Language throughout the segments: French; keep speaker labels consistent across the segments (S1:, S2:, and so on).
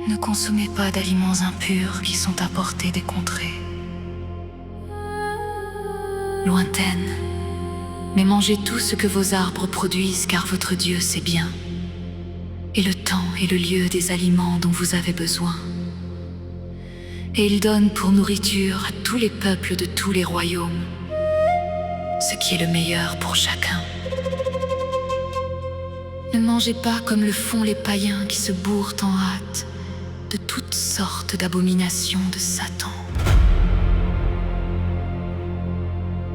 S1: Ne consommez pas d'aliments impurs qui sont apportés des contrées lointaines, mais mangez tout ce que vos arbres produisent, car votre Dieu sait bien, et le temps et le lieu des aliments dont vous avez besoin. Et il donne pour nourriture à tous les peuples de tous les royaumes, ce qui est le meilleur pour chacun. Ne mangez pas comme le font les païens qui se bourrent en hâte de toutes sortes d'abominations de Satan.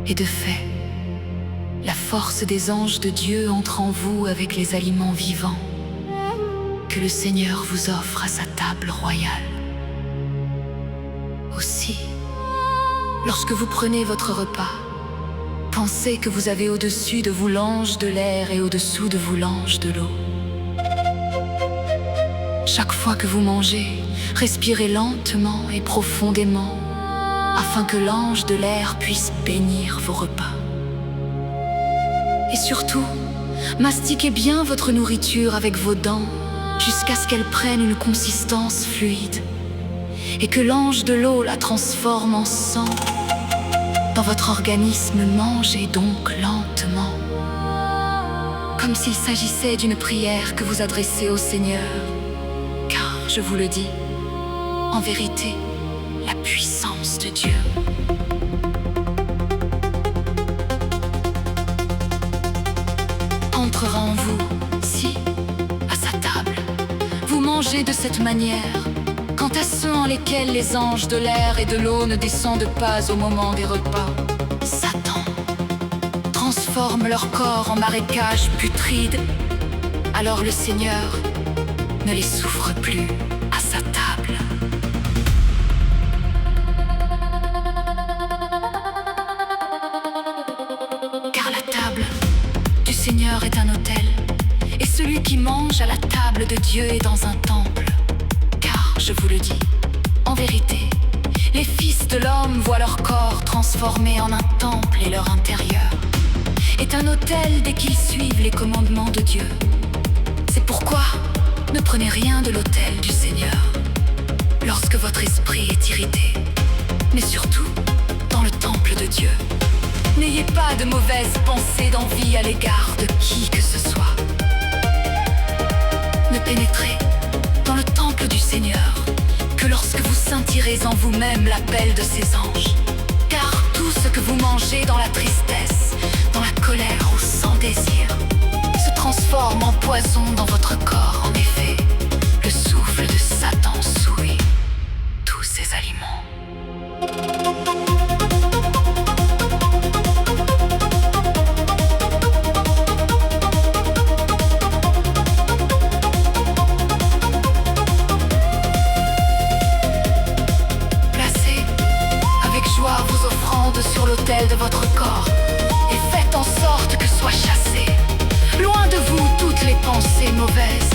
S1: Et de fait, la force des anges de Dieu entre en vous avec les aliments vivants que le Seigneur vous offre à sa table royale. Aussi, lorsque vous prenez votre repas, pensez que vous avez au-dessus de vous l'ange de l'air et au-dessous de vous l'ange de l'eau. Chaque fois que vous mangez, respirez lentement et profondément afin que l'ange de l'air puisse bénir vos repas. Et surtout, mastiquez bien votre nourriture avec vos dents jusqu'à ce qu'elle prenne une consistance fluide et que l'ange de l'eau la transforme en sang dans votre organisme. Mangez donc lentement, comme s'il s'agissait d'une prière que vous adressez au Seigneur. Car, je vous le dis, en vérité, la puissance de Dieu entrera en vous si, à sa table, vous mangez de cette manière. Quant à ceux en lesquels les anges de l'air et de l'eau ne descendent pas au moment des repas, Satan transforme leur corps en marécage putride. Alors le Seigneur ne les souffre plus à sa table. Car la table du Seigneur est un autel, et celui qui mange à la table de Dieu est dans un temple. Je vous le dis, en vérité, les fils de l'homme voient leur corps transformé en un temple et leur intérieur est un autel dès qu'ils suivent les commandements de Dieu. C'est pourquoi ne prenez rien de l'autel du Seigneur lorsque votre esprit est irrité, mais surtout dans le temple de Dieu. N'ayez pas de mauvaises pensées d'envie à l'égard de qui que ce soit. Ne pénétrez dans le temple du Seigneur que lorsque vous sentirez en vous-même l'appel de ses anges. Car tout ce que vous mangez dans la tristesse, dans la colère ou sans désir, se transforme en poison dans votre corps. En effet, le souffle de Satan souille tous ces aliments. Sur l'autel de votre corps et faites en sorte que soient chassées loin de vous toutes les pensées mauvaises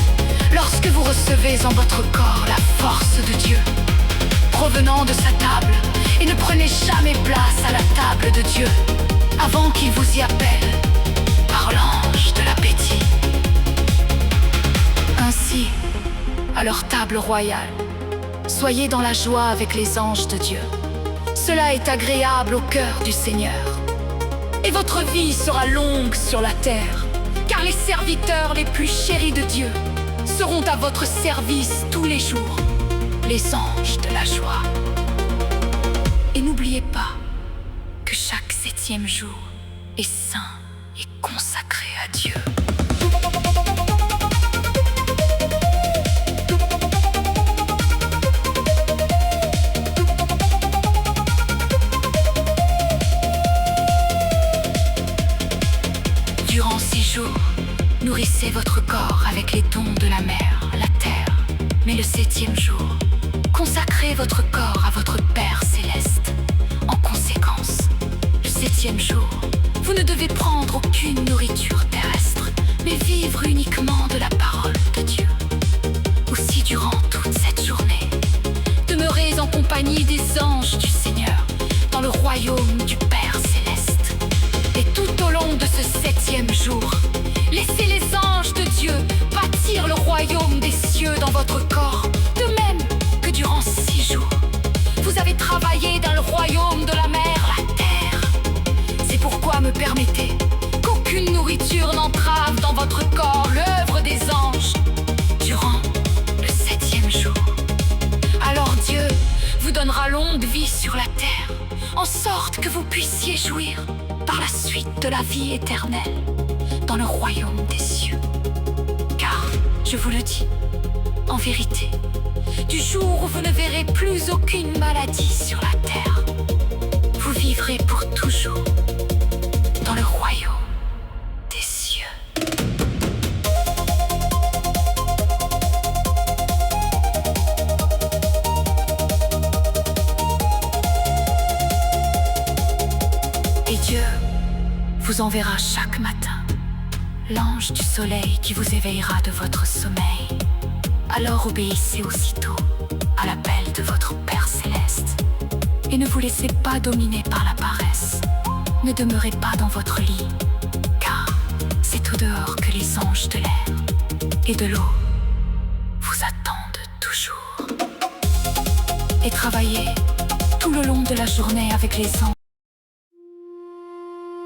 S1: lorsque vous recevez en votre corps la force de Dieu provenant de sa table, et ne prenez jamais place à la table de Dieu avant qu'il vous y appelle par l'ange de l'appétit. Ainsi, à leur table royale, soyez dans la joie avec les anges de Dieu. Cela est agréable au cœur du Seigneur. Et votre vie sera longue sur la terre, car les serviteurs les plus chéris de Dieu seront à votre service tous les jours, les anges de la joie. Et n'oubliez pas que chaque 7e jour est saint et consacré à Dieu. Durant 6 jours, nourrissez votre corps avec les dons de la mer, la terre. Mais le 7e jour, consacrez votre corps à votre Père céleste. En conséquence, le 7e jour, vous ne devez prendre aucune nourriture terrestre, mais vivre uniquement de la parole de Dieu. Aussi, durant toute cette journée, demeurez en compagnie des anges du Seigneur, dans le royaume du Père céleste. Et tout au long de ce 7e jour, laissez les anges de Dieu bâtir le royaume des cieux dans votre corps, de même vous puissiez jouir par la suite de la vie éternelle dans le royaume des cieux. Car, je vous le dis, en vérité, du jour où vous ne verrez plus aucune maladie sur la terre, vous vivrez pour toujours dans le royaume des cieux. Et Dieu vous enverra chaque matin l'ange du soleil qui vous éveillera de votre sommeil. Alors obéissez aussitôt à l'appel de votre Père céleste et ne vous laissez pas dominer par la paresse. Ne demeurez pas dans votre lit, car c'est au dehors que les anges de l'air et de l'eau vous attendent toujours. Et travaillez tout le long de la journée avec les anges